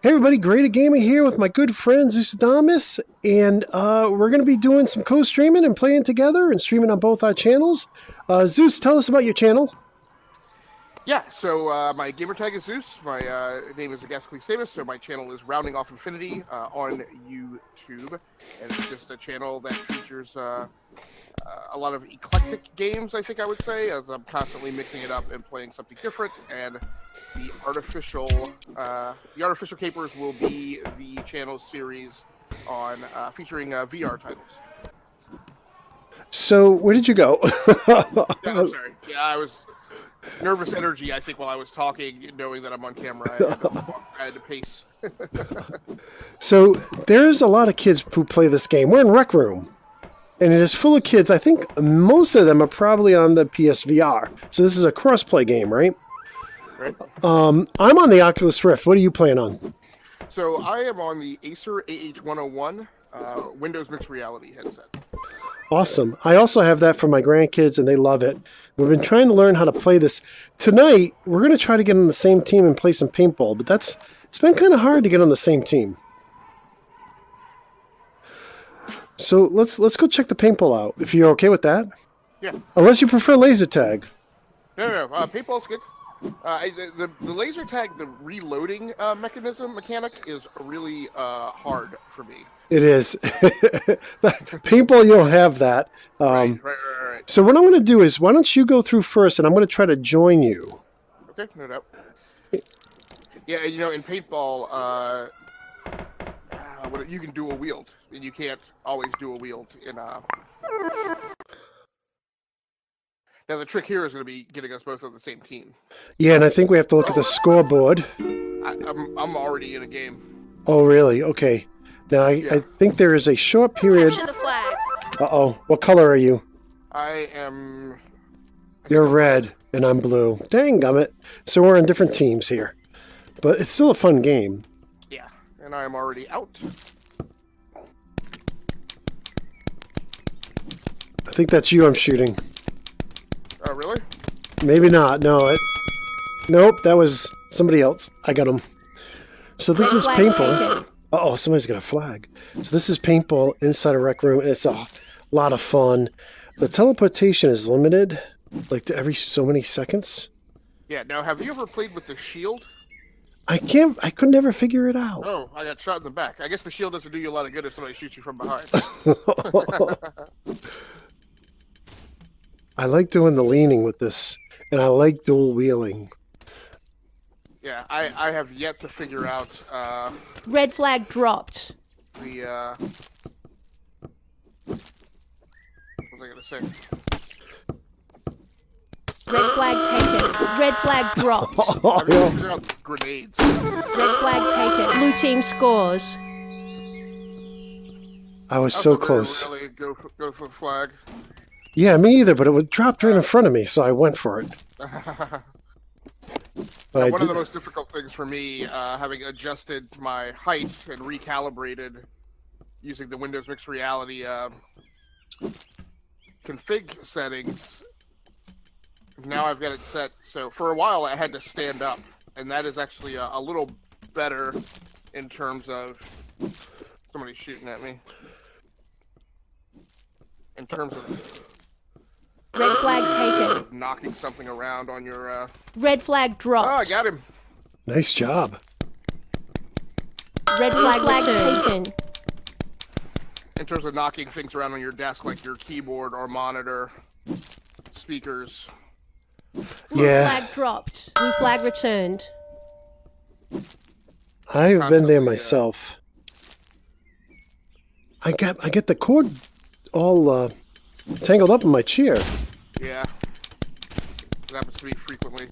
Hey everybody, Great Gamer here with my good friend Zeux and we're going to be doing some co-streaming and playing together and streaming on both our channels. Zeus, tell us about your channel. Yeah, so my gamer tag is Zeus. My name is Agasically Samus, so my channel is Rounding Off Infinity on YouTube. And it's just a channel that features a lot of eclectic games, I think I would say, as I'm constantly mixing it up and playing something different. And the artificial capers will be the channel series on featuring VR titles. So, where did you go? Yeah, I'm sorry. Yeah, I was nervous energy, I think, while I was talking, knowing that I'm on camera. I had to pace. So, there's a lot of kids who play this game. We're in Rec Room, and it is full of kids. I think most of them are probably on the PSVR. So, this is a cross-play game, right? Right. I'm on the Oculus Rift. What are you playing on? So, I am on the Acer AH101 Windows Mixed Reality headset. Awesome. I also have that for my grandkids, and they love it. We've been trying to learn how to play this. Tonight, we're going to try to get on the same team and play some paintball, but it's been kind of hard to get on the same team. So let's go check the paintball out, if you're okay with that. Yeah. Unless you prefer laser tag. No, paintball's good. The laser tag, the reloading mechanic is really hard for me. It is. Paintball, you don't have that. Right. So what I'm going to do is, why don't you go through first, and I'm going to try to join you. Okay, no doubt. Yeah, you know, in paintball, you can dual wield, and you can't always dual wield in Now the trick here is going to be getting us both on the same team. Yeah, and I think we have to look at the scoreboard. I'm already in a game. Oh, really? Okay. Now, I think there is a short period... Capture the flag. Uh-oh. What color are you? I am... You're red, and I'm blue. Dang gummit. So we're on different teams here. But it's still a fun game. Yeah, and I am already out. I think that's you I'm shooting. Oh, really? Maybe not. No. Nope, that was somebody else. I got him. So this is paintball. Uh-oh, somebody's got a flag. So this is paintball inside a Rec Room. It's a lot of fun. The teleportation is limited, like to every so many seconds. Yeah, now have you ever played with the shield? I could never figure it out. Oh, I got shot in the back. I guess the shield doesn't do you a lot of good if somebody shoots you from behind. I like doing the leaning with this, and I like dual wheeling. Yeah, I have yet to figure out Red flag dropped. the what was I gonna say? Red flag taken. Red flag dropped. I've yet to figure out grenades. Red flag taken. Blue team scores. I was so close. Really go for the flag. Yeah, me either, but it would dropped right in front of me, so I went for it. But One of the most difficult things for me, having adjusted my height and recalibrated using the Windows Mixed Reality config settings, now I've got it set. So for a while I had to stand up, and that is actually a little better in terms of somebody shooting at me. In terms of Red flag taken. knocking something around on your Red flag dropped. Oh, I got him. Nice job. Red flag taken. In terms of knocking things around on your desk, like your keyboard or monitor, speakers. Blue Yeah. flag dropped. Blue flag returned. I've been there myself. I get the cord all tangled up in my chair. Yeah. It happens to me frequently.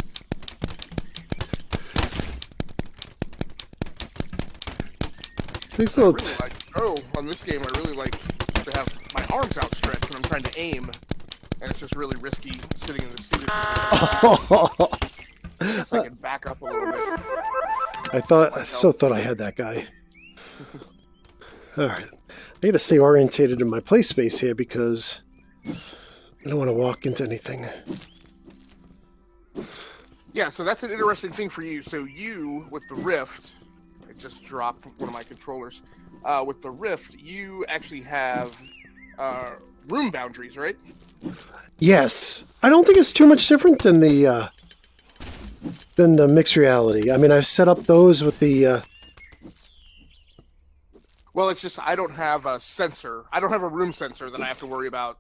Takes a little on this game I really like to have my arms outstretched when I'm trying to aim. And it's just really risky sitting in the seat. I guess I can back up a little bit. I thought I had that guy. All right. I got to stay orientated in my play space here because I don't want to walk into anything. Yeah, so that's an interesting thing for you. So you, with the Rift, just dropped one of my controllers. With the Rift, you actually have room boundaries, right? Yes. I don't think it's too much different than the mixed reality. I mean, I've set up those with the... Well, it's just I don't have a sensor. I don't have a room sensor that I have to worry about,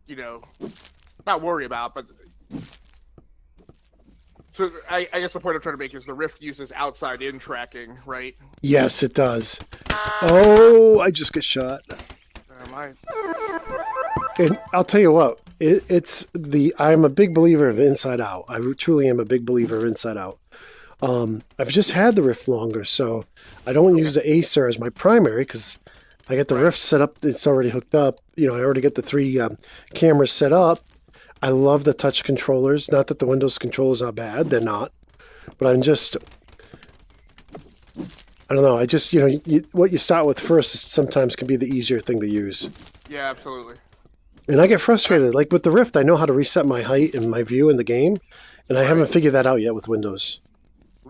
you know, not worry about, but... So I guess the point I'm trying to make is the Rift uses outside-in tracking, right? Yes, it does. Oh, I just got shot. And I'll tell you what, I'm a big believer of Inside Out. I truly am a big believer of Inside Out. I've just had the Rift longer, so I don't use the Acer as my primary because I get the Rift set up. It's already hooked up. You know, I already get the 3 cameras set up. I love the touch controllers. Not that the Windows controllers are bad. They're not. But I don't know. I just, what you start with first sometimes can be the easier thing to use. Yeah, absolutely. And I get frustrated. Like with the Rift, I know how to reset my height and my view in the game, and I haven't figured that out yet with Windows.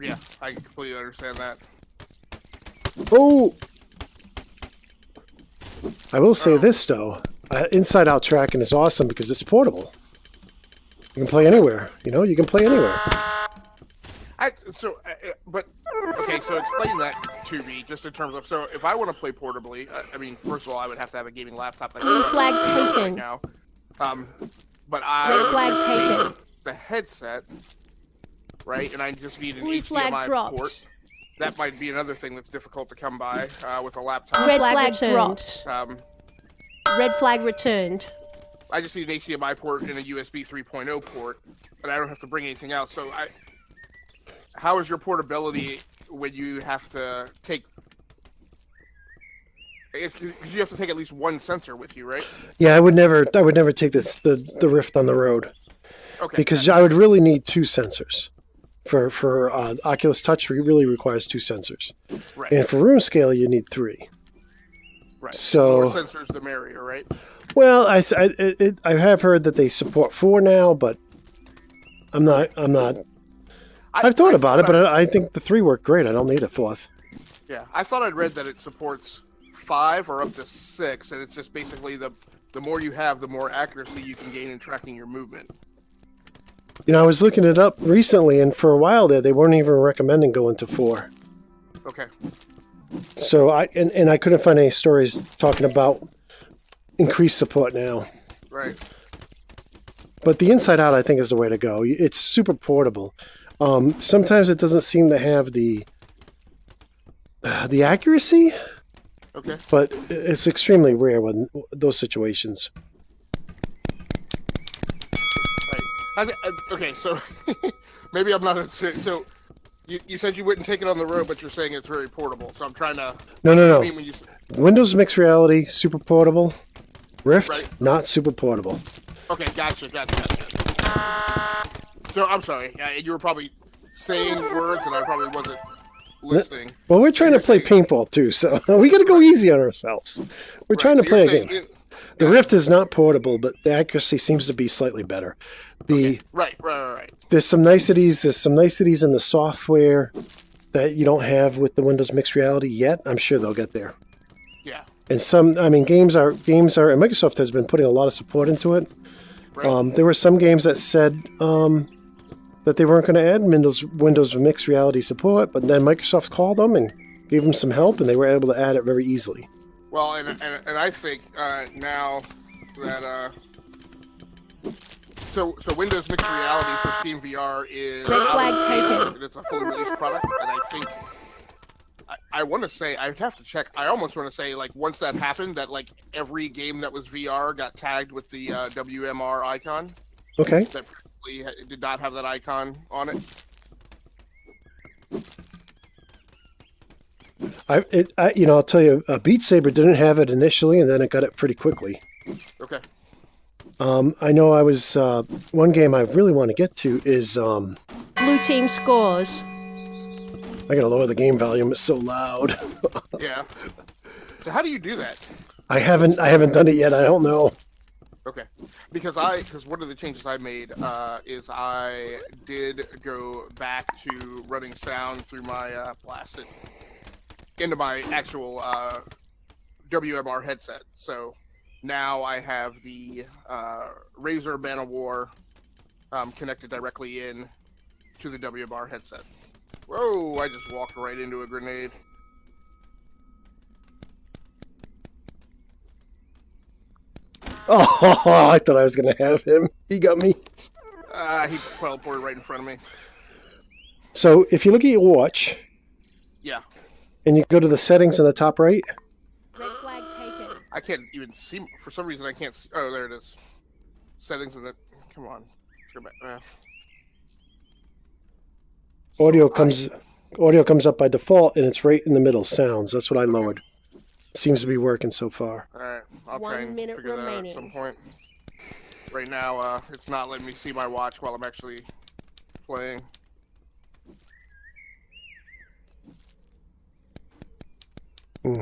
Yeah, I completely understand that. Oh! I will say this, though. Inside Out tracking is awesome because it's portable. You can play anywhere. You can play anywhere. So explain that to me, just in terms of, so if I want to play portably, I mean, first of all, I would have to have a gaming laptop that Blue flag taken. right now. But Red flag taken. The headset, right, and I just need an Blue flag HDMI dropped. port. That might be another thing that's difficult to come by with a laptop. Red flag dropped. Red flag returned. I just need an HDMI port and a USB 3.0 port, but I don't have to bring anything else. So how is your portability when you have to take... Because you have to take at least one sensor with you, right? Yeah, I would never take the Rift on the road. Okay. Because I would really need 2 sensors. For Oculus Touch, it really requires 2 sensors. Right. And for room scale, you need 3. Right. So, the more sensors, the merrier, right? Well, I have heard that they support 4 now, but I'm not. I've thought about it, but I think the 3 work great. I don't need a 4th. Yeah, I thought I'd read that it supports 5 or up to 6, and it's just basically the more you have, the more accuracy you can gain in tracking your movement. I was looking it up recently, and for a while there, they weren't even recommending going to 4. Okay. So I couldn't find any stories talking about increased support now. Right. But the Inside Out, I think, is the way to go. It's super portable. Sometimes it doesn't seem to have the accuracy. Okay. But it's extremely rare when those situations. Right. Okay, so maybe I'm not... So you said you wouldn't take it on the road, but you're saying it's very portable. So I'm trying to... No. I mean, when you... Windows Mixed Reality, super portable. Rift, right. Not super portable. Okay, gotcha. So I'm sorry. You were probably saying words, and I probably wasn't listening. Well, we're trying to play paintball too, so we got to go easy on ourselves. We're trying to play a game. The Rift is not portable, but the accuracy seems to be slightly better. Right. There's some niceties. There's some niceties in the software that you don't have with the Windows Mixed Reality yet. I'm sure they'll get there. Yeah. And games are, and Microsoft has been putting a lot of support into it. Right. There were some games that said that they weren't going to add Windows Mixed Reality support, but then Microsoft called them and gave them some help, and they were able to add it very easily. Well, and I think now that so Windows Mixed Reality for Steam VR is red flag taken. It's a fully released product, and I think I want to say, I'd have to check. I almost want to say, like, once that happened, that like every game that was VR got tagged with the WMR icon. Okay. That previously did not have that icon on it. I'll tell you, Beat Saber didn't have it initially, and then it got it pretty quickly. Okay. I know I was one game I really want to get to is Blue team scores. I gotta lower the game volume. It's so loud. Yeah. So how do you do that? I haven't done it yet. I don't know. Okay, because one of the changes I made is I did go back to running sound through my blasted into my actual WMR headset. So now I have the Razer Man of War connected directly in to the WMR headset. Whoa, I just walked right into a grenade. Oh, I thought I was going to have him. He got me. He teleported right in front of me. So if you look at your watch Yeah. and you go to the settings in the top right, Red flag taken. I can't even see. For some reason, I can't see. Oh, there it is. Settings in the. Come on. Go back. audio comes up by default, and it's right in the middle. Sounds. That's what I lowered. Seems to be working so far. All right. I'll 1 try and minute figure that out remaining. at some point. Right now, it's not letting me see my watch while I'm actually playing.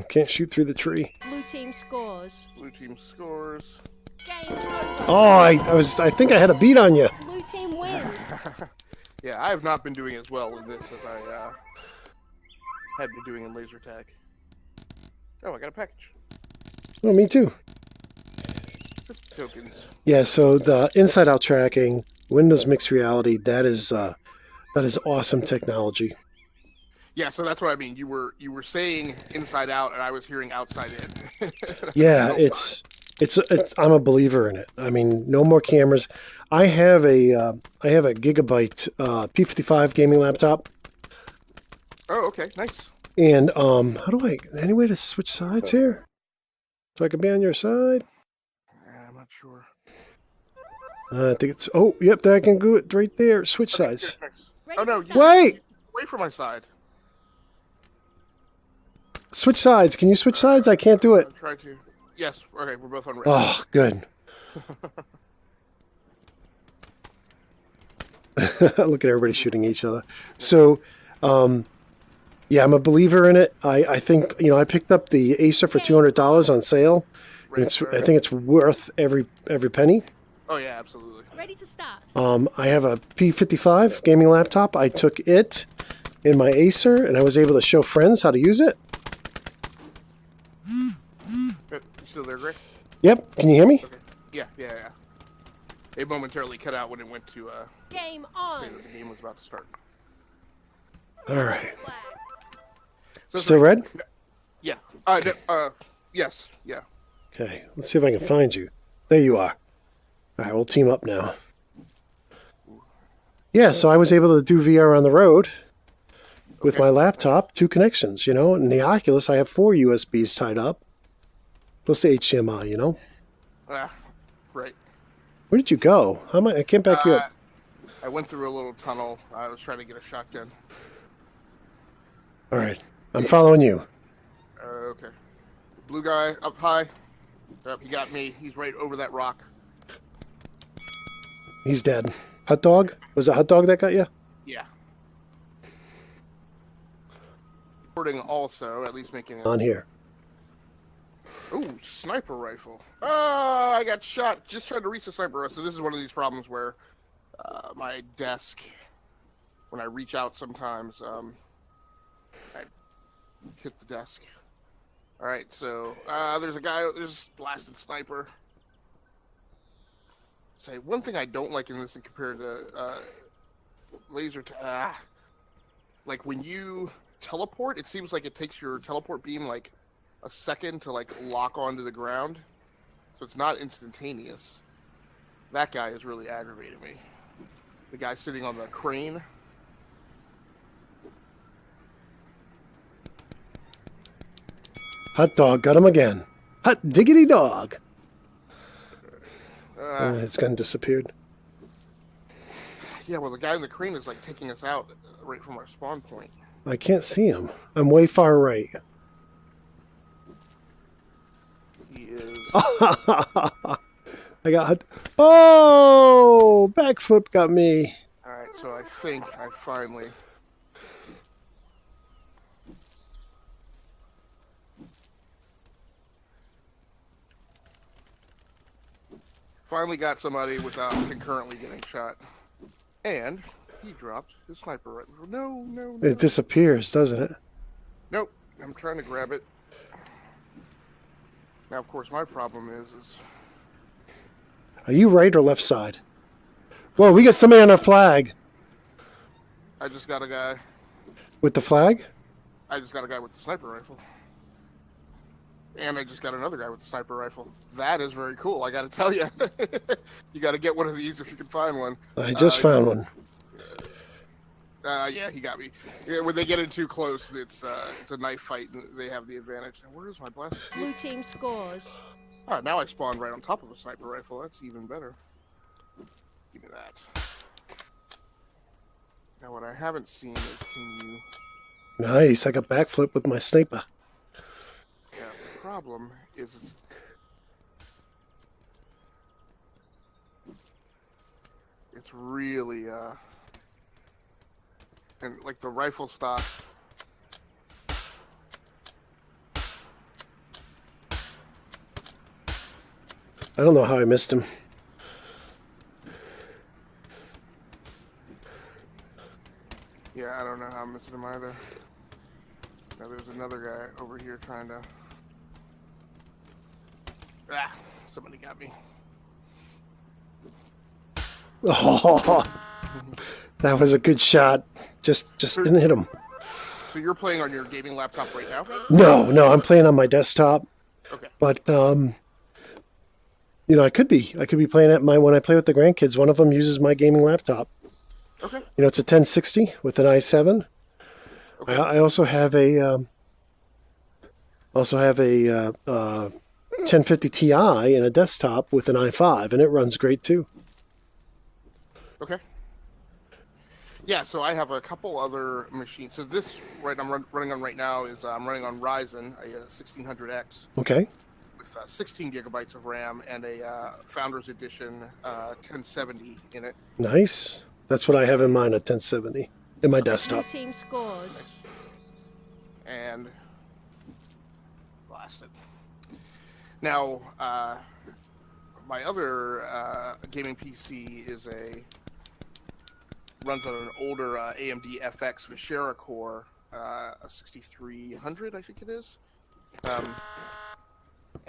Can't shoot through the tree. Blue team scores. Blue team scores. Game over. Oh, I think I had a beat on you. Blue team wins. Yeah, I have not been doing as well in this as I had been doing in laser tag. Oh, I got a package. Oh, me too. Just tokens. Yeah, so the inside-out tracking, Windows Mixed Reality, that is awesome technology. Yeah, so that's what I mean. You were saying inside out, and I was hearing outside in. Yeah, it's I'm a believer in it. I mean, no more cameras. I have a gigabyte P55 gaming laptop, Oh, okay, nice. and any way to switch sides here, so I can be on your side? I'm not sure. I think it's yep, there I can do it right there. Switch sides. Here, nice. Ready Oh no, to you start. Wait, away from my side. switch sides. Can you switch sides? I can't do it. I'll try to. Yes. Okay, we're both on red. Oh, good. Look at everybody shooting each other. So, yeah, I'm a believer in it. I think I picked up the Acer for $200 on sale. And I think it's worth every penny. Oh yeah, absolutely. Ready to start. I have a P55 gaming laptop. I took it in my Acer, and I was able to show friends how to use it. You still there, Greg? Yep. Can you hear me? Okay. Yeah. It momentarily cut out when it went to Game say on. that the game was about to start. All right. Flag. So Still red? Yeah. Yes. Yeah. Okay. Let's see if I can find you. There you are. All right. We'll team up now. Yeah. So I was able to do VR on the road with Okay. my laptop, 2 connections. In the Oculus, I have 4 USBs tied up, plus the HDMI. Right. Where did you go? I can't back you up. I went through a little tunnel. I was trying to get a shotgun. All right. I'm following you. Okay. Blue guy up high. Yep, he got me. He's right over that rock. He's dead. Hot dog? Was it hot dog that got you? Yeah. Recording also, at least making On here. Ooh, sniper rifle. I got shot. Just trying to reach the sniper rifle. So this is one of these problems where my desk, when I reach out sometimes, I hit the desk. All right, so there's a blasted sniper. Say one thing I don't like in this compared to laser like when you teleport, it seems like it takes your teleport beam like a second to like lock onto the ground, so it's not instantaneous. That guy is really aggravating me. The guy sitting on the crane. Hot dog got him again. Hot diggity dog. It's gone disappeared. Yeah, well, the guy in the crane is like taking us out right from our spawn point. I can't see him. I'm way far right. He is. I got hot. Oh, backflip got me. All right, so I think I finally got somebody without concurrently getting shot. And he dropped his sniper rifle. No. It disappears, doesn't it? Nope. I'm trying to grab it. Now, of course, my problem is Are you right or left side? Whoa, we got somebody on our flag. I just got a guy. With the flag? I just got a guy with the sniper rifle. And I just got another guy with the sniper rifle. That is very cool, I gotta tell you. You gotta get one of these if you can find one. I just found one. Yeah, he got me. Yeah, when they get in too close, it's a knife fight, and they have the advantage. Now, where is my blast? Blue team scores. Oh, now I spawned right on top of a sniper rifle. That's even better. Give me that. Now, what I haven't seen is, can you... Nice, I got backflip with my sniper. Yeah, the problem is... It's really, and like the rifle stock. I don't know how I missed him. Yeah, I don't know how I'm missing him either. Now there's another guy over here trying to... Ah, somebody got me. Oh, that was a good shot. Just didn't hit him. So you're playing on your gaming laptop right now? No, I'm playing on my desktop. Okay. But you know, I could be playing at when I play with the grandkids. One of them uses my gaming laptop. Okay. You know, it's a 1060 with an i7. Okay. I also have a 1050 Ti and a desktop with an i5, and it runs great too. Okay. Yeah, so I have a couple other machines. So this, I'm running on right now is I'm running on Ryzen, a 1600X Okay. with 16 gigabytes of RAM and a Founders Edition 1070 in it. Nice. That's what I have in mine, a 1070 in my Blue desktop. team scores. And blasted. Now, my other gaming PC runs on an older AMD FX Vishera core, a 6300, I think it is.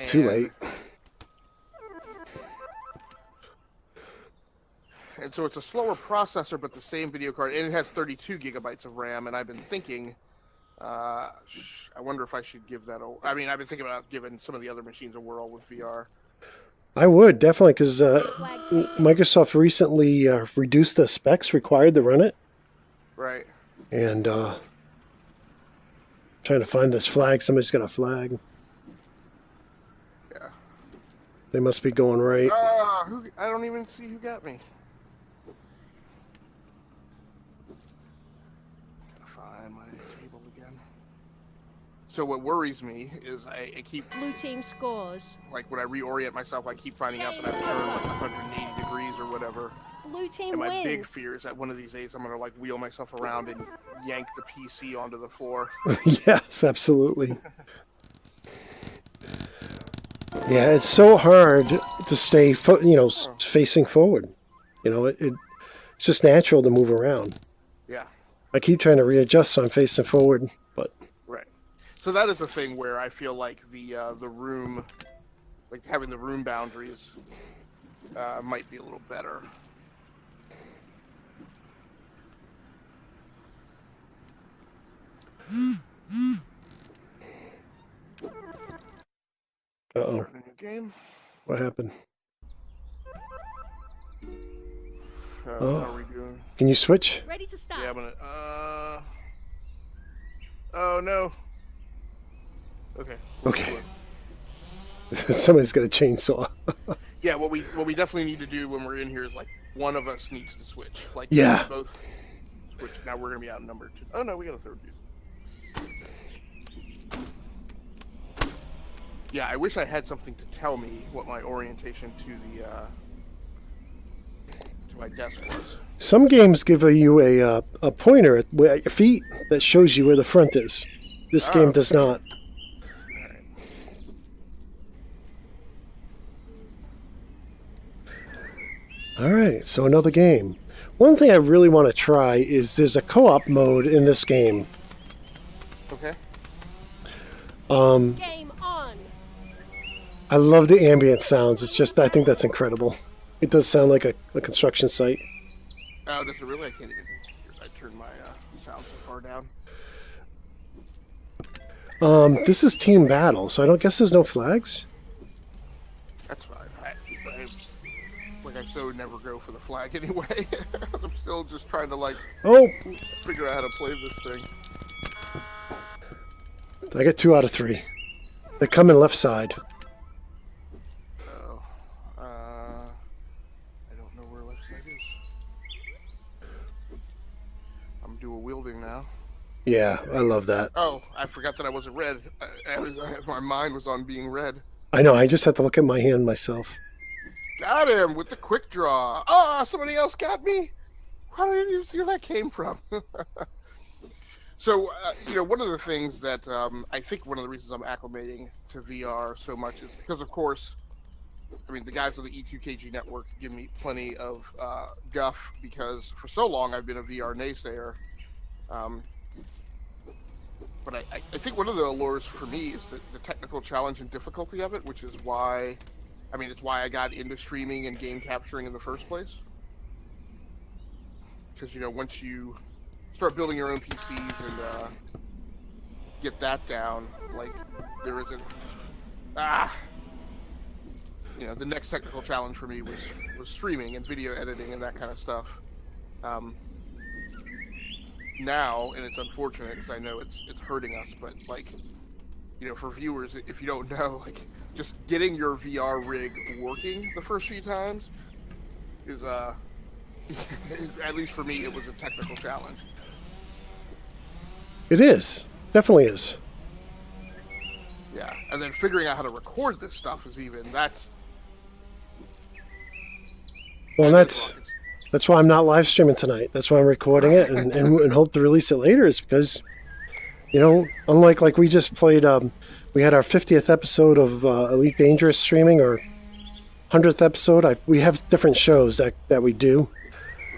Too late. And so it's a slower processor, but the same video card, and it has 32 gigabytes of RAM. And I've been thinking, I wonder if I should give that. I mean, I've been thinking about giving some of the other machines a whirl with VR. I would, definitely, because Microsoft recently reduced the specs required to run it. Right. And trying to find this flag. Somebody's got a flag. Yeah. They must be going right. I don't even see who got me. Gotta find my table again. So what worries me is I keep... Blue team scores. Like, when I reorient myself, I keep finding out that I've turned like 180 degrees or whatever. Blue team And my wins. big fear is that one of these days I'm going to, like, wheel myself around and yank the PC onto the floor. Yes, absolutely. Yeah, it's so hard to stay, facing forward. You know, it's just natural to move around. Yeah. I keep trying to readjust so I'm facing forward, but... Right. So that is a thing where I feel like the room, like having the room boundaries might be a little better. Uh-oh. Starting a new game. What happened? How are we doing? Can you switch? Ready to start. Yeah, I'm gonna. Oh no. Okay. Okay. Somebody's got a chainsaw. Yeah, what we definitely need to do when we're in here is, like, one of us needs to switch. Like, Yeah. we both switch. Now we're gonna be outnumbered. Oh no, we got a third dude. Yeah, I wish I had something to tell me what my orientation to my desk was. Some games give you a pointer at your feet that shows you where the front is. This game does not. All right, so another game. One thing I really want to try is there's a co-op mode in this game. Okay. Game on. I love the ambient sounds. It's just, I think that's incredible. It does sound like a construction site. Oh, does it really? I can't even. I turned my sound so far down. This is team battle, so I don't guess there's no flags. That's fine. I so never go for the flag anyway. I'm still just trying to figure out how to play this thing. I get 2 out of 3. They come in left side. Oh, I don't know where left side is. I'm dual wielding now. Yeah, I love that. Oh, I forgot that I wasn't red. My mind was on being red. I know, I just have to look at my hand myself. Got him with the quick draw. Oh, somebody else got me. How did you see where that came from? So, one of the things that I think one of the reasons I'm acclimating to VR so much is because, of course, I mean, the guys on the E2KG network give me plenty of guff because for so long I've been a VR naysayer. But I think one of the allures for me is the technical challenge and difficulty of it, which is why, it's why I got into streaming and game capturing in the first place. Because, once you start building your own PCs and get that down, there isn't... the next technical challenge for me was streaming and video editing and that kind of stuff. Now, and it's unfortunate because I know it's hurting us, but for viewers, if you don't know, just getting your VR rig working the first few times is at least for me, it was a technical challenge. It is. Definitely is. Yeah, and then figuring out how to record this stuff is Well, that's why I'm not live streaming tonight. That's why I'm recording it and hope to release it later. Is because, unlike we just played, we had our 50th episode of Elite Dangerous streaming, or 100th episode. We have different shows that we do.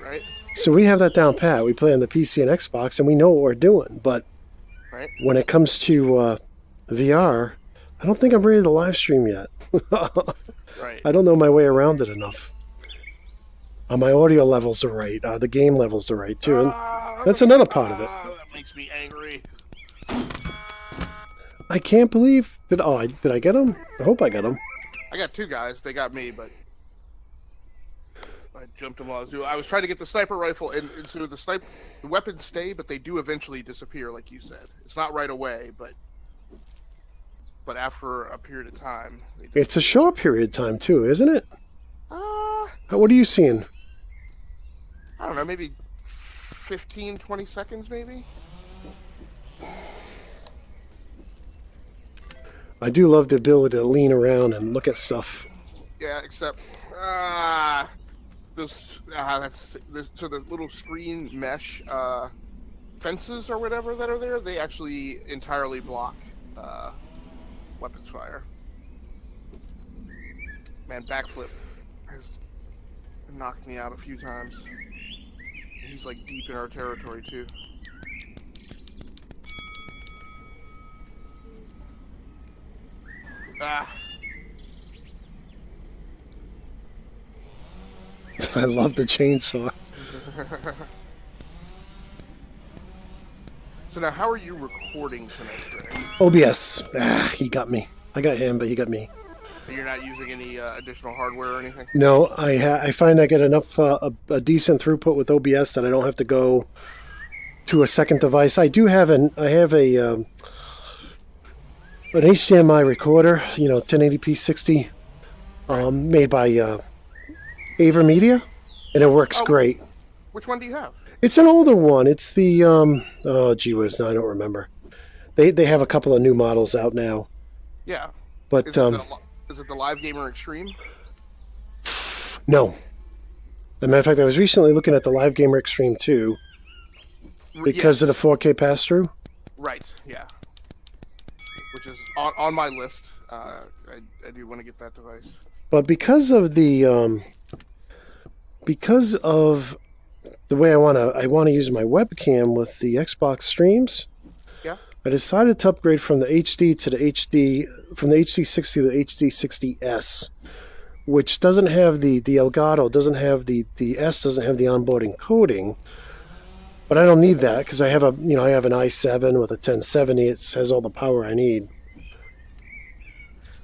Right. So we have that down pat. We play on the PC and Xbox, and we know what we're doing. But when it comes to VR, I don't think I'm ready to live stream yet. Right. I don't know my way around it enough. My audio levels are right. The game levels are right, too. And that's another part of it. That makes me angry. I can't believe... Did I get them? I hope I got them. I got 2 guys. They got me, but... I jumped them while I was doing... I was trying to get the sniper rifle, and so the weapons stay, but they do eventually disappear, like you said. It's not right away, but after a period of time... It's a short period of time, too, isn't it? What are you seeing? I don't know, maybe 15, 20 seconds, maybe? I do love the ability to lean around and look at stuff. Yeah, except... so the little screen mesh fences or whatever that are there, they actually entirely block weapons fire. Man, backflip has knocked me out a few times. He's deep in our territory too. I love the chainsaw. So now, how are you recording tonight, Greg? OBS. He got me. I got him, but he got me. You're not using any additional hardware or anything? No, I find I get enough a decent throughput with OBS that I don't have to go to a second device. I have an HDMI recorder, 1080p 60, made by Ava Media, and it works great. Which one do you have? It's an older one. It's the gee whiz, no, I don't remember. They have a couple of new models out now. Yeah. But is it the Live Gamer Extreme? No. As a matter of fact, I was recently looking at the Live Gamer Extreme 2 because of the 4K pass-through. Right, yeah. Which is on my list. I do want to get that device. But because of the way I want to use my webcam with the Xbox streams, yeah, I decided to upgrade from the HD to the HD, from the HD60 to the HD60S, which doesn't have the Elgato, doesn't have the S doesn't have the onboard encoding, but I don't need that because I have a I have an i7 with a 1070. It has all the power I need.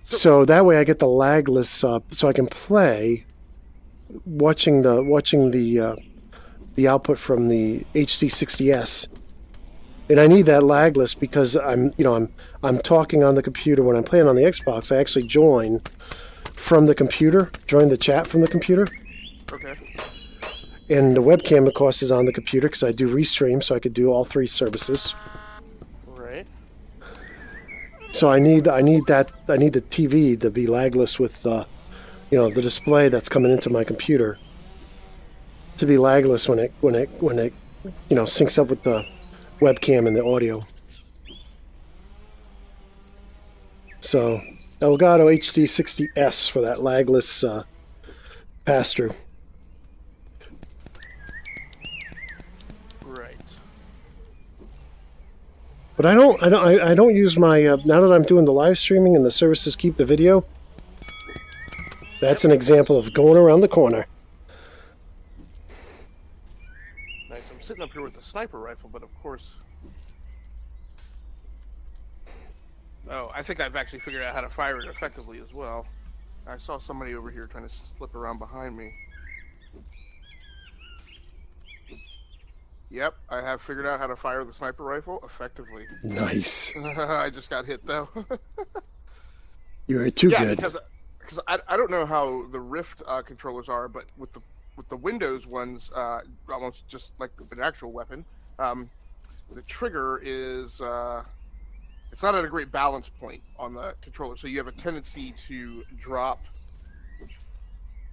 So that way I get the lagless, so I can play, watching the output from the HD60S. And I need that lagless because I'm talking on the computer. When I'm playing on the Xbox, I actually join from the computer, join the chat from the computer. Okay. And the webcam, of course, is on the computer because I do restream, so I could do all 3 services. Right. So I need the TV to be lagless with the display that's coming into my computer to be lagless when it syncs up with the webcam and the audio. So Elgato HD60S for that lagless pass-through. Right. But I don't use my now that I'm doing the live streaming and the services keep the video. That's an example of going around the corner. Nice. I'm sitting up here with a sniper rifle, but of course. Oh, I think I've actually figured out how to fire it effectively as well. I saw somebody over here trying to slip around behind me. Yep, I have figured out how to fire the sniper rifle effectively. Nice. I just got hit though. You're too good. Because I don't know how the Rift controllers are, but with the Windows ones, almost just like an actual weapon, the trigger is it's not at a great balance point on the controller, so you have a tendency to drop.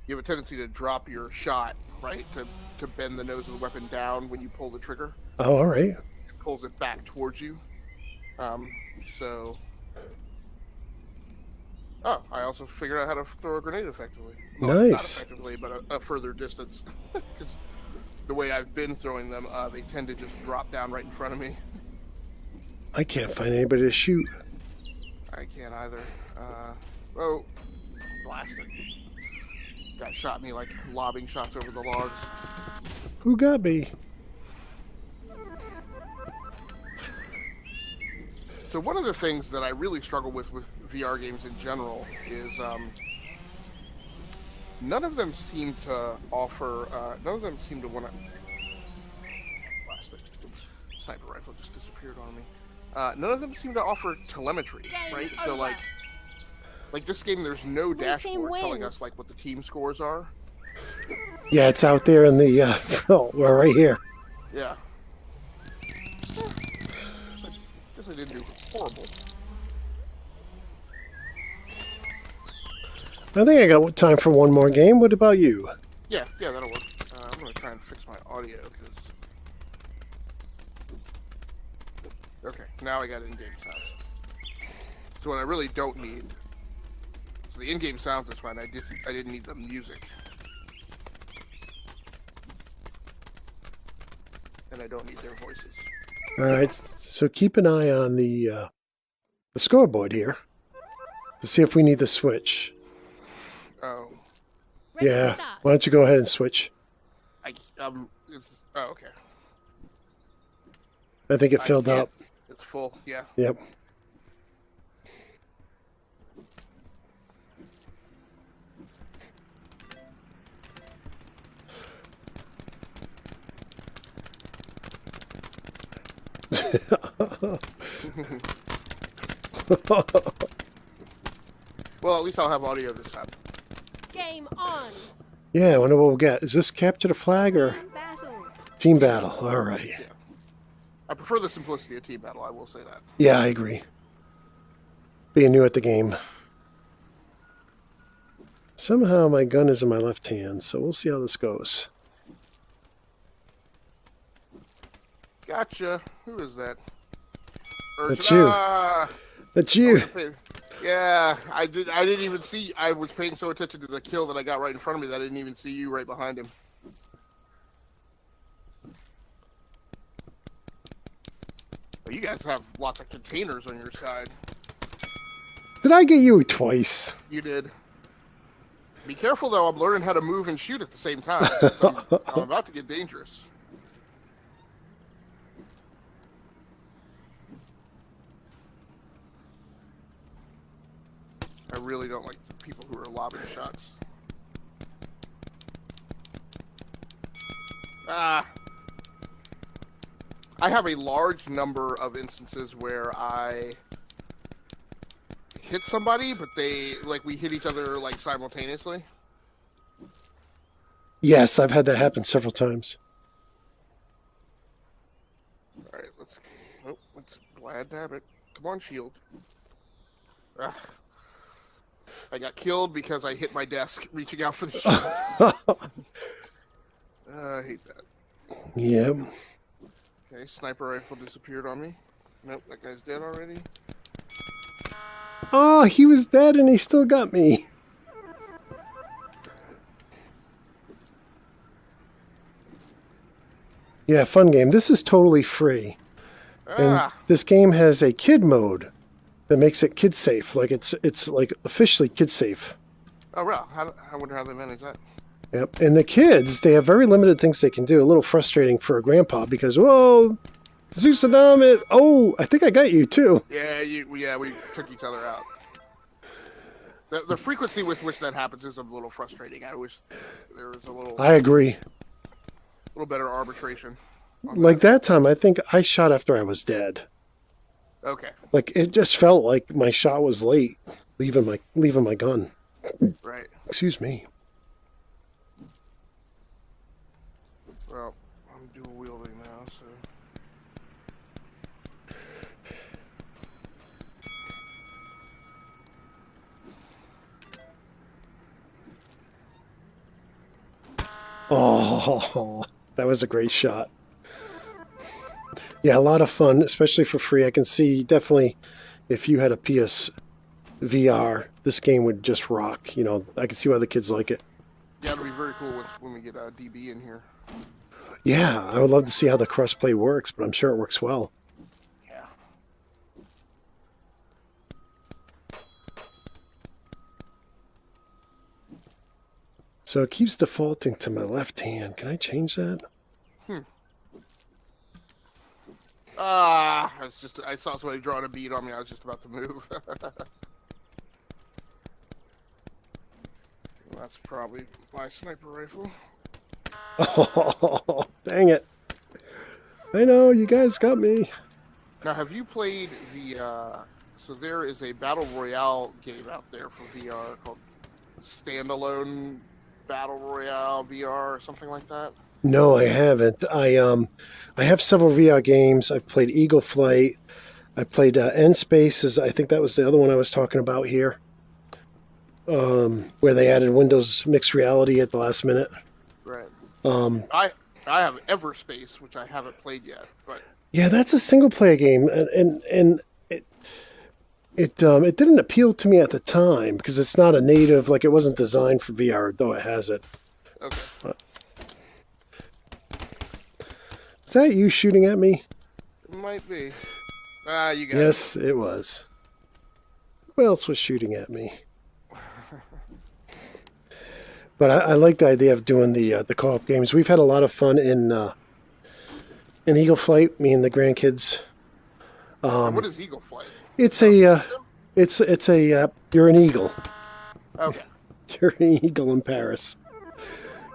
You have a tendency to drop your shot, right? To bend the nose of the weapon down when you pull the trigger. Oh, all right. It pulls it back towards you. So. Oh, I also figured out how to throw a grenade effectively. Well, nice. Not effectively, but a further distance. Because the way I've been throwing them, they tend to just drop down right in front of me. I can't find anybody to shoot. I can't either. Oh, blasted. Guy shot me like lobbing shots over the logs. Who got me? So one of the things that I really struggle with VR games in general is none of them seem to offer. None of them seem to want to. Blasted. Sniper rifle just disappeared on me. None of them seem to offer telemetry, right? So like this game, there's no dashboard telling us like what the team scores are. Yeah, it's out there in the. Oh, we're right here. Yeah. Guess I didn't do horrible. I think I got time for one more game. What about you? Yeah, that'll work. I'm gonna try and fix my audio because. Okay, now I got in-game sounds. So what I really don't need. So the in-game sounds is fine. I didn't need the music. And I don't need their voices. All right, so keep an eye on the scoreboard here to see if we need to switch. Oh. Yeah, why don't you go ahead and switch? Oh, okay. I think it filled up. It's full, yeah. Yep. Well, at least I'll have audio this time. Game on. Yeah, I wonder what we'll get. Is this capture the flag or Battle. team battle? All right. Yeah. I prefer the simplicity of team battle, I will say that. Yeah, I agree. Being new at the game. Somehow my gun is in my left hand, so we'll see how this goes. Gotcha. Who is that? That's you. That's you. Yeah, I didn't even see. I was paying so attention to the kill that I got right in front of me that I didn't even see you right behind him. Well, you guys have lots of containers on your side. Did I get you twice? You did. Be careful, though. I'm learning how to move and shoot at the same time. So I'm about to get dangerous. I really don't like the people who are lobbing shots. Ah. I have a large number of instances where I hit somebody, but we hit each other, like, simultaneously. Yes, I've had that happen several times. Alright, let's glad dab it. Come on, shield. Ugh. I got killed because I hit my desk reaching out for the shield. I hate that. Yeah. Okay, sniper rifle disappeared on me. Nope, that guy's dead already. Oh, he was dead and he still got me. Yeah, fun game. This is totally free. And this game has a kid mode that makes it kid safe. Like it's like officially kid safe. Oh, wow. I wonder how they manage that. Yep. And the kids, they have very limited things they can do. A little frustrating for a grandpa because, whoa, Zeux and I, oh, I think I got you too. Yeah, we took each other out. The frequency with which that happens is a little frustrating. I wish there was a little. I agree. A little better arbitration. Like that time, I think I shot after I was dead. Okay. Like it just felt like my shot was late, leaving my gun. Right. Excuse me. Well, I'm dual wielding now, so. Oh, that was a great shot. Yeah, a lot of fun, especially for free. I can see definitely if you had a PSVR, this game would just rock. You know, I can see why the kids like it. Yeah, it'll be very cool when we get DB in here. Yeah, I would love to see how the crossplay works, but I'm sure it works well. Yeah. So it keeps defaulting to my left hand. Can I change that? I saw somebody drawing a bead on me. I was just about to move. That's probably my sniper rifle. Oh, dang it. I know, you guys got me. Now, have you played the, so there is a Battle Royale game out there for VR called Standalone Battle Royale VR or something like that? No, I haven't. I have several VR games. I've played Eagle Flight. I played End Space. I think that was the other one I was talking about here. Where they added Windows mixed reality at the last minute. Right. I have Everspace, which I haven't played yet, but yeah, that's a single player game, and it didn't appeal to me at the time because it's not a native, like it wasn't designed for VR, though it has it. Okay. Is that you shooting at me? It might be. You got Yes, it was. Who else was shooting at me? But I like the idea of doing the co-op games. We've had a lot of fun in Eagle Flight. Me and the grandkids. what is Eagle Flight? It's you're an eagle. Okay. You're an eagle in Paris.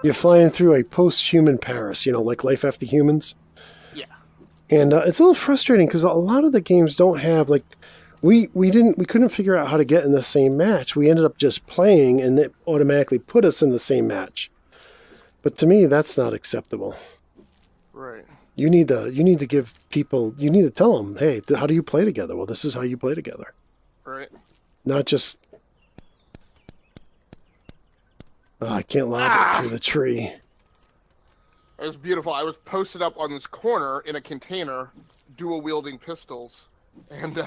You're flying through a post-human Paris. You know, like Life After Humans. Yeah. And it's a little frustrating because a lot of the games don't have like. We couldn't figure out how to get in the same match. We ended up just playing and it automatically put us in the same match. But to me, that's not acceptable. Right. You need to give people, you need to tell them, hey, how do you play together? Well, this is how you play together. Right. Not just, I can't lob it through the tree. It was beautiful. I was posted up on this corner in a container, dual wielding pistols, and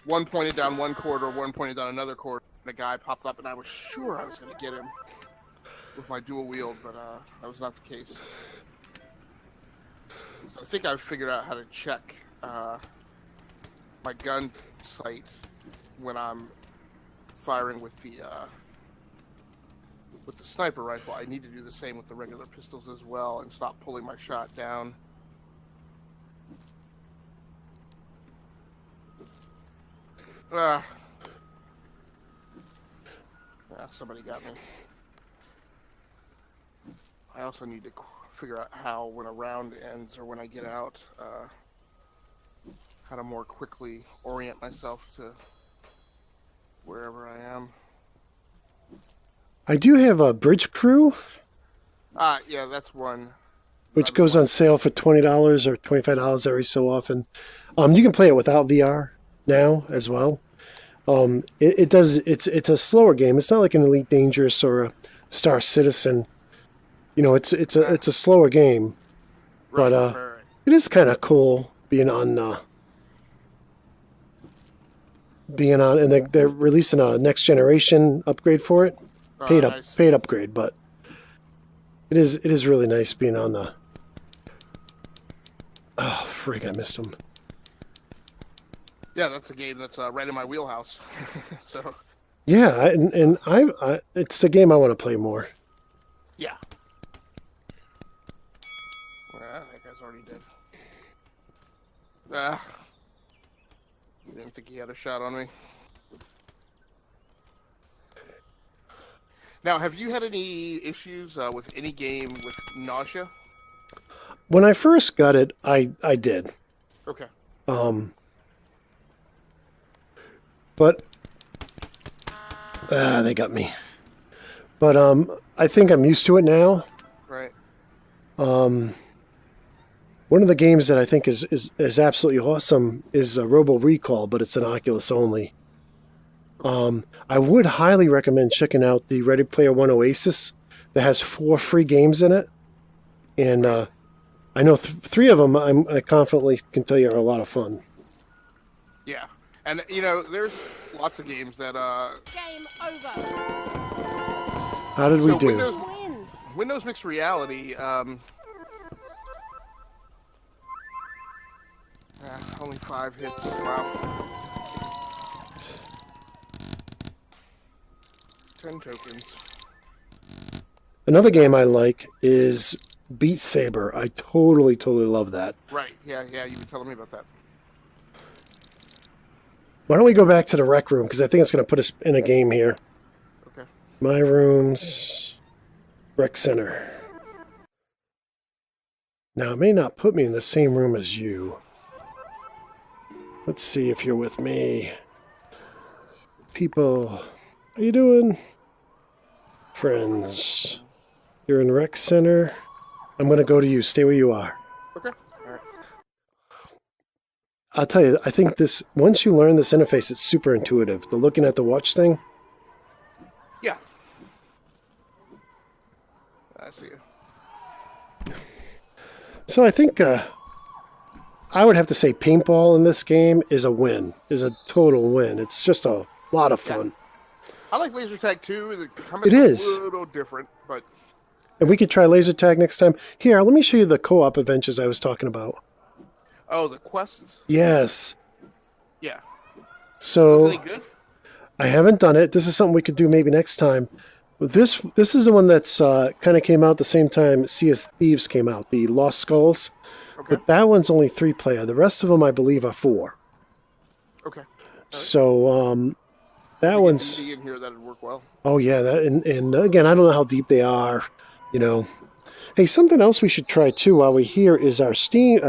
one pointed down one corridor, one pointed down another corridor. And a guy popped up, and I was sure I was going to get him with my dual wield, but that was not the case. So I think I've figured out how to check my gun sight when I'm firing with the sniper rifle. I need to do the same with the regular pistols as well and stop pulling my shot down. Somebody got me. I also need to figure out how, when a round ends or when I get out, how to more quickly orient myself to wherever I am. I do have a Bridge Crew, Yeah, that's one. which goes on sale for $20 or $25 every so often. You can play it without VR now as well. It's a slower game. It's not like an Elite Dangerous or a Star Citizen. You know, it's a slower game, but Right. it is kind of cool being on, and they're releasing a next generation upgrade for it, Nice. paid upgrade, but it is really nice being on the. Oh, frig! I missed him. Yeah, that's a game that's right in my wheelhouse. So. Yeah, and I it's the game I want to play more. Yeah. Well, that guy's already dead. Didn't think he had a shot on me. Now, have you had any issues with any game with nausea? When I first got it, I did. Okay. But they got me. But I think I'm used to it now. Right. One of the games that I think is absolutely awesome is Robo Recall, but it's an Oculus only. I would highly recommend checking out the Ready Player One Oasis that has 4 free games in it. And I know 3 of them I confidently can tell you are a lot of fun. Yeah. And, you know, there's lots of games that... Game over. How did we So do? Wins. Windows Mixed Reality, only 5 hits. Wow. 10 tokens. Another game I like is Beat Saber. I totally love that. Right, yeah, you were telling me about that. Why don't we go back to the rec room, because I think it's going to put us in a game here. Okay. My rooms, rec center. Now, it may not put me in the same room as you. Let's see if you're with me. People, how you doing? Friends. You're in rec center. I'm going to go to you. Stay where you are. Okay, alright. I'll tell you, I think this, once you learn this interface, it's super intuitive. The looking at the watch thing. Yeah. I see you. So I think I would have to say paintball in this game is a win, is a total win. It's just a lot of fun. I like laser tag too. The It comment's is. a little different, but And we could try laser tag next time. Here, let me show you the co-op adventures I was talking about. oh, the quests. Yes. Yeah. So Is it any good? I haven't done it. This is something we could do maybe next time. This is the one that's kind of came out the same time Sea of Thieves came out, the Lost Skulls. Okay. But that one's only 3-player. The rest of them, I believe, are 4. Okay. So that one's. in here that'd work well. Oh yeah, that and again, I don't know how deep they are. You know. Hey, something else we should try too while we're here is our stream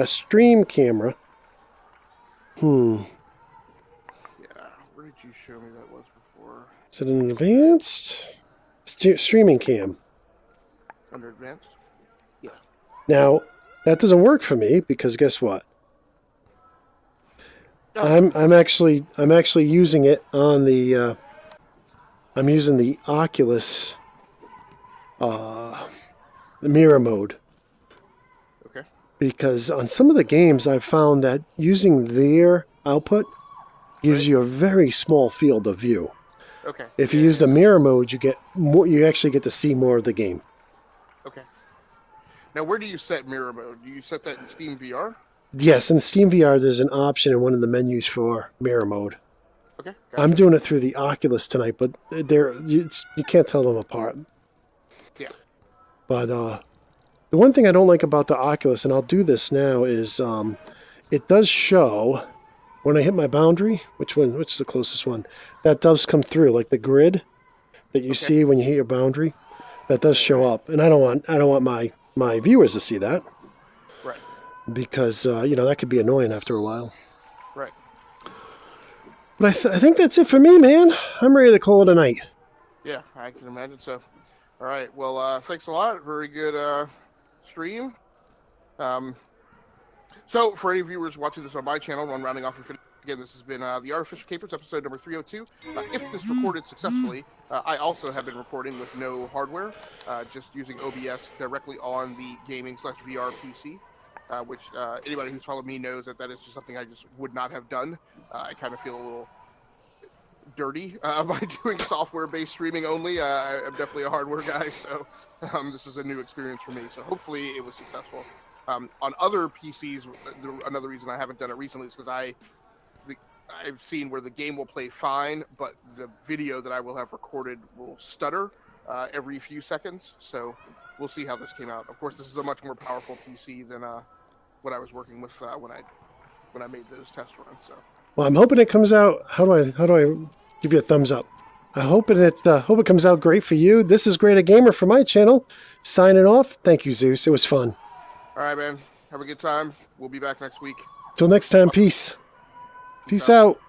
camera. Yeah. Where did you show me that was before? Is it an advanced streaming cam? Under advanced? Yeah. Now, that doesn't work for me because guess what? Oh, I'm actually using it on the I'm using the Oculus the mirror mode. okay. Because on some of the games I've found that using their output gives you a very small field of view. Okay. If you use the mirror mode, you get more. You actually get to see more of the game. Okay. Now, where do you set mirror mode? Do you set that in Steam VR? Yes, in Steam VR, there's an option in one of the menus for mirror mode. Okay. Gotcha. I'm doing it through the Oculus tonight, but you can't tell them apart. Yeah. But the one thing I don't like about the Oculus, and I'll do this now, is it does show when I hit my boundary. Which is the closest one? That does come through, like the grid that you see when you hit your boundary. That does show up, and I don't want my viewers to see that. Right. Because that could be annoying after a while. Right. But I think that's it for me, man. I'm ready to call it a night. Yeah, I can imagine so. All right. Well, thanks a lot. Very good stream. So, for any viewers watching this on my channel, on Rounding Off Infinity, again, this has been the Artificial Capers, episode number 302. If this recorded successfully, I also have been recording with no hardware, just using OBS directly on the gaming/VR PC. Which anybody who's followed me knows that is just something I just would not have done. I kind of feel a little dirty by doing software-based streaming only. I'm definitely a hardware guy, so this is a new experience for me. So hopefully it was successful. On other PCs, another reason I haven't done it recently is because I've seen where the game will play fine, but the video that I will have recorded will stutter every few seconds. So we'll see how this came out. Of course, this is a much more powerful PC than what I was working with when I made those test runs. So, well, I'm hoping it comes out. How do I give you a thumbs up? I hope it comes out great for you. This is Great a Gamer for my channel. Signing off. Thank you, Zeus. It was fun. All right, man. Have a good time. We'll be back next week. Till next time. Peace. Peace out.